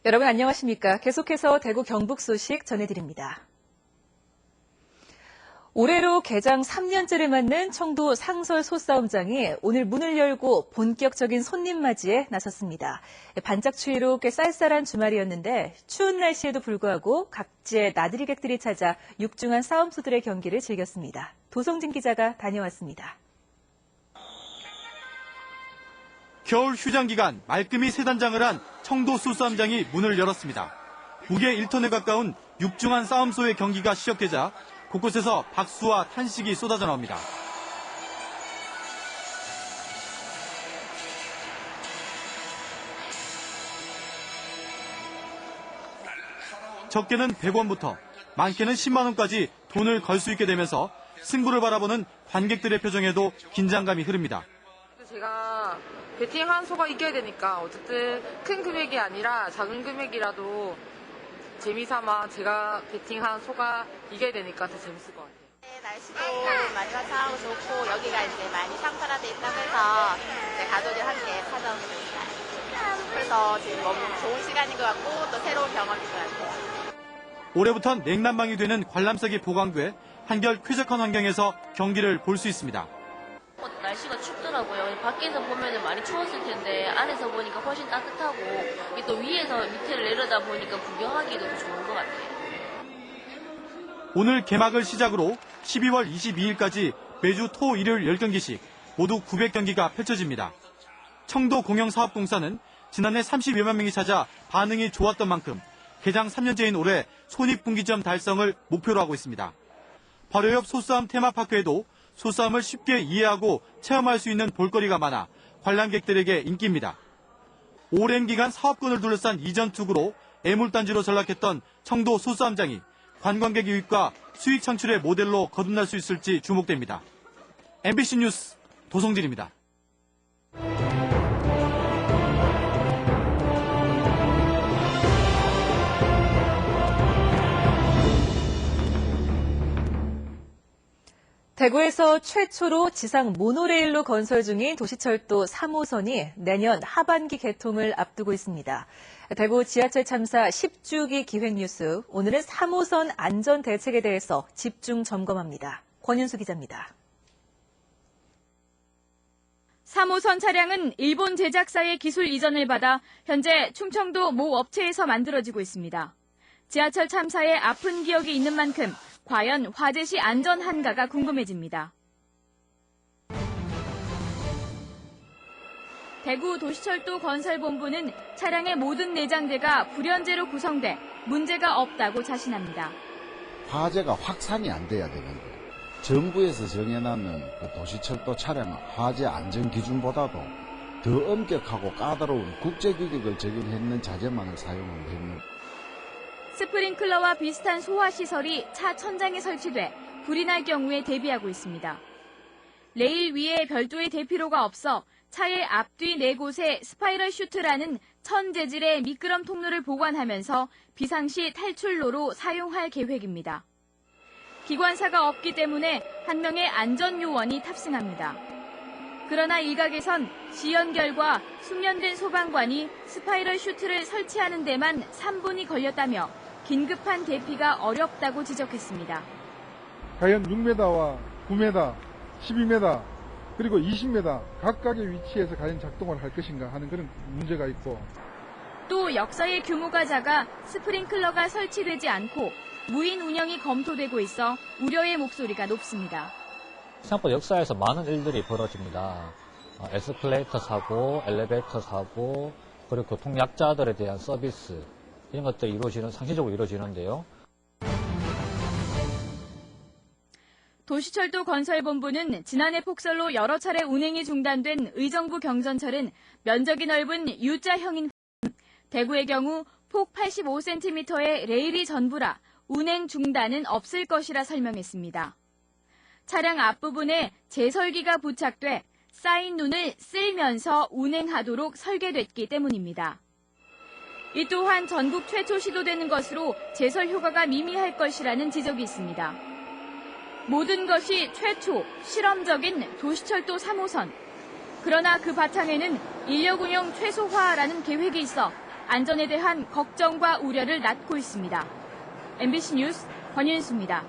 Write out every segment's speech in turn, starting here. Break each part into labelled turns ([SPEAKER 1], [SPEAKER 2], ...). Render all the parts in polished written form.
[SPEAKER 1] 여러분 안녕하십니까? 계속해서 대구 경북 소식 전해드립니다. 올해로 개장 3년째를 맞는 청도 상설 소싸움장이 오늘 문을 열고 본격적인 손님 맞이에 나섰습니다. 반짝 추위로 꽤 쌀쌀한 주말이었는데 추운 날씨에도 불구하고 각지의 나들이객들이 찾아 육중한 싸움소들의 경기를 즐겼습니다. 도성진 기자가 다녀왔습니다.
[SPEAKER 2] 겨울 휴장 기간 말끔히 새 단장을 한 청도 소싸움장이 문을 열었습니다. 무게 1톤에 가까운 육중한 싸움소의 경기가 시작되자 곳곳에서 박수와 탄식이 쏟아져 나옵니다. 적게는 100원부터 많게는 10만 원까지 돈을 걸 수 있게 되면서 승부를 바라보는 관객들의 표정에도 긴장감이 흐릅니다.
[SPEAKER 3] 제가 베팅한 소가 이겨야 되니까 어쨌든 큰 금액이 아니라 작은 금액이라도 재미삼아 제가 베팅한 소가 이겨야 되니까 더 재밌을 것 같아요.
[SPEAKER 4] 네, 날씨도 많이 화창하고 좋고 여기가 이제 많이 상판화돼 있다면서 이제 가족들 함께 찾아오게 됩니다. 그래서 지금 너무 좋은 시간인 것 같고 또 새로운 경험인 것 같아요.
[SPEAKER 2] 올해부터는 냉난방이 되는 관람석이 보강돼 한결 쾌적한 환경에서 경기를 볼 수 있습니다.
[SPEAKER 5] 날씨가 춥더라고요. 밖에서 보면 많이 추웠을 텐데 안에서 보니까 훨씬 따뜻하고 또 위에서 밑을 내려다 보니까 구경하기도 더 좋은 것 같아요.
[SPEAKER 2] 오늘 개막을 시작으로 12월 22일까지 매주 토, 일요일 10경기씩 모두 900경기가 펼쳐집니다. 청도공영사업공사는 지난해 30여만 명이 찾아 반응이 좋았던 만큼 개장 3년째인 올해 손익분기점 달성을 목표로 하고 있습니다. 바로 옆 소싸움 테마파크에도 소싸움을 쉽게 이해하고 체험할 수 있는 볼거리가 많아 관람객들에게 인기입니다. 오랜 기간 사업권을 둘러싼 이전 투구로 애물단지로 전락했던 청도 소싸움장이 관광객 유입과 수익 창출의 모델로 거듭날 수 있을지 주목됩니다. MBC 뉴스 도성진입니다.
[SPEAKER 1] 대구에서 최초로 지상 모노레일로 건설 중인 도시철도 3호선이 내년 하반기 개통을 앞두고 있습니다. 대구 지하철 참사 10주기 기획뉴스, 오늘은 3호선 안전 대책에 대해서 집중 점검합니다. 권윤수 기자입니다.
[SPEAKER 6] 3호선 차량은 일본 제작사의 기술 이전을 받아 현재 충청도 모 업체에서 만들어지고 있습니다. 지하철 참사에 아픈 기억이 있는 만큼 과연 화재 시 안전 한가가 궁금해집니다. 대구 도시철도 건설본부는 차량의 모든 내장재가 불연제로 구성돼 문제가 없다고 자신합니다.
[SPEAKER 7] 화재가 확산이 안 돼야 되는데 정부에서 정해놓는 그 도시철도 차량 화재 안전 기준보다도 더 엄격하고 까다로운 국제규격을 적용했는 자재만을 사용하면 됩니다.
[SPEAKER 6] 스프링클러와 비슷한 소화시설이 차 천장에 설치돼 불이 날 경우에 대비하고 있습니다. 레일 위에 별도의 대피로가 없어 차의 앞뒤 4곳에 스파이럴 슈트라는 천 재질의 미끄럼 통로를 보관하면서 비상시 탈출로로 사용할 계획입니다. 기관사가 없기 때문에 한 명의 안전요원이 탑승합니다. 그러나 일각에선 지연결과 숙련된 소방관이 스파이럴 슈트를 설치하는 데만 3분이 걸렸다며 긴급한 대피가 어렵다고 지적했습니다.
[SPEAKER 8] 과연 6m와 9m, 12m, 그리고 20m 각각의 위치에서 과연 작동을 할 것인가 하는 그런 문제가 있고,
[SPEAKER 6] 또 역사의 규모가 작아 스프링클러가 설치되지 않고 무인 운영이 검토되고 있어 우려의 목소리가 높습니다.
[SPEAKER 9] 생각보다 역사에서 많은 일들이 벌어집니다. 에스컬레이터 사고, 엘리베이터 사고, 그리고 교통약자들에 대한 서비스, 이런 것들이 상시적으로 이루어지는데요.
[SPEAKER 6] 도시철도 건설본부는 지난해 폭설로 여러 차례 운행이 중단된 의정부 경전철은 면적이 넓은 U자형인 대구의 경우 폭 85cm의 레일이 전부라 운행 중단은 없을 것이라 설명했습니다. 차량 앞부분에 제설기가 부착돼 쌓인 눈을 쓸면서 운행하도록 설계됐기 때문입니다. 이 또한 전국 최초 시도되는 것으로 제설 효과가 미미할 것이라는 지적이 있습니다. 모든 것이 최초, 실험적인 도시철도 3호선. 그러나 그 바탕에는 인력 운영 최소화라는 계획이 있어 안전에 대한 걱정과 우려를 낳고 있습니다. MBC 뉴스 권인수입니다.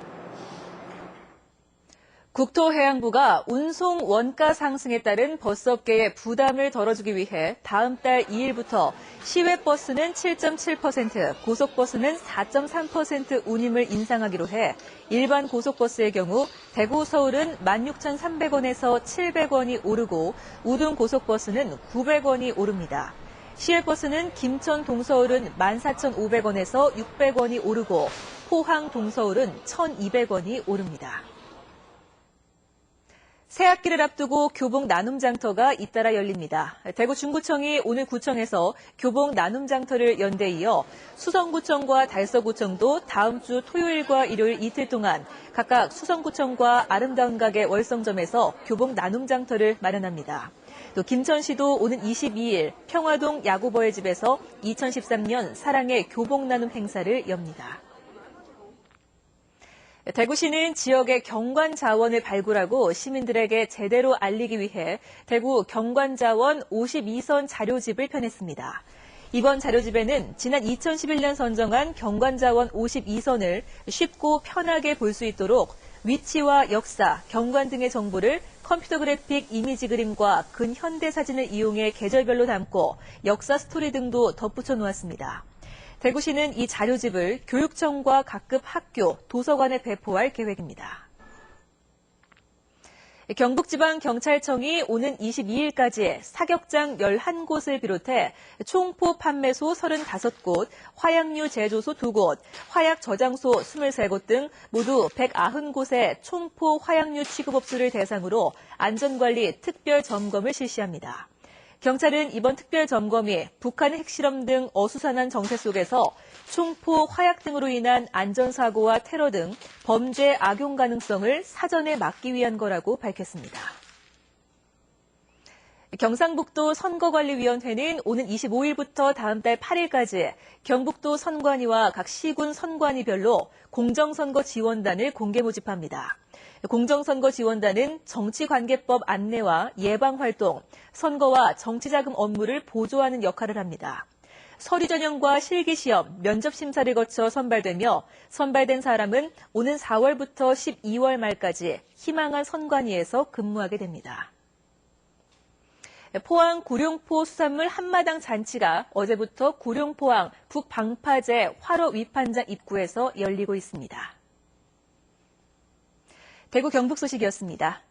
[SPEAKER 1] 국토해양부가 운송 원가 상승에 따른 버스업계의 부담을 덜어주기 위해 다음 달 2일부터 시외버스는 7.7%, 고속버스는 4.3% 운임을 인상하기로 해 일반 고속버스의 경우 대구 서울은 16,300원에서 700원이 오르고 우등 고속버스는 900원이 오릅니다. 시외버스는 김천 동서울은 14,500원에서 600원이 오르고 포항 동서울은 1,200원이 오릅니다. 새학기를 앞두고 교복 나눔 장터가 잇따라 열립니다. 대구 중구청이 오늘 구청에서 교복 나눔 장터를 연 데 이어 수성구청과 달서구청도 다음 주 토요일과 일요일 이틀 동안 각각 수성구청과 아름다운 가게 월성점에서 교복 나눔 장터를 마련합니다. 또 김천시도 오는 22일 평화동 야구버의 집에서 2013년 사랑의 교복 나눔 행사를 엽니다. 대구시는 지역의 경관 자원을 발굴하고 시민들에게 제대로 알리기 위해 대구 경관자원 52선 자료집을 펴냈습니다. 이번 자료집에는 지난 2011년 선정한 경관자원 52선을 쉽고 편하게 볼 수 있도록 위치와 역사, 경관 등의 정보를 컴퓨터 그래픽 이미지 그림과 근현대 사진을 이용해 계절별로 담고 역사 스토리 등도 덧붙여 놓았습니다. 대구시는 이 자료집을 교육청과 각급 학교, 도서관에 배포할 계획입니다. 경북지방경찰청이 오는 22일까지 사격장 11곳을 비롯해 총포 판매소 35곳, 화약류 제조소 2곳, 화약 저장소 23곳 등 모두 190곳의 총포 화약류 취급업소를 대상으로 안전관리 특별 점검을 실시합니다. 경찰은 이번 특별 점검이 북한 핵실험 등 어수선한 정세 속에서 총포, 화약 등으로 인한 안전사고와 테러 등 범죄 악용 가능성을 사전에 막기 위한 거라고 밝혔습니다. 경상북도 선거관리위원회는 오는 25일부터 다음 달 8일까지 경북도 선관위와 각 시군 선관위별로 공정선거 지원단을 공개 모집합니다. 공정선거 지원단은 정치관계법 안내와 예방활동, 선거와 정치자금 업무를 보조하는 역할을 합니다. 서류 전형과 실기시험, 면접심사를 거쳐 선발되며 선발된 사람은 오는 4월부터 12월 말까지 희망한 선관위에서 근무하게 됩니다. 포항 구룡포 수산물 한마당 잔치가 어제부터 구룡포항 북방파제 화로 위판장 입구에서 열리고 있습니다. 대구 경북 소식이었습니다.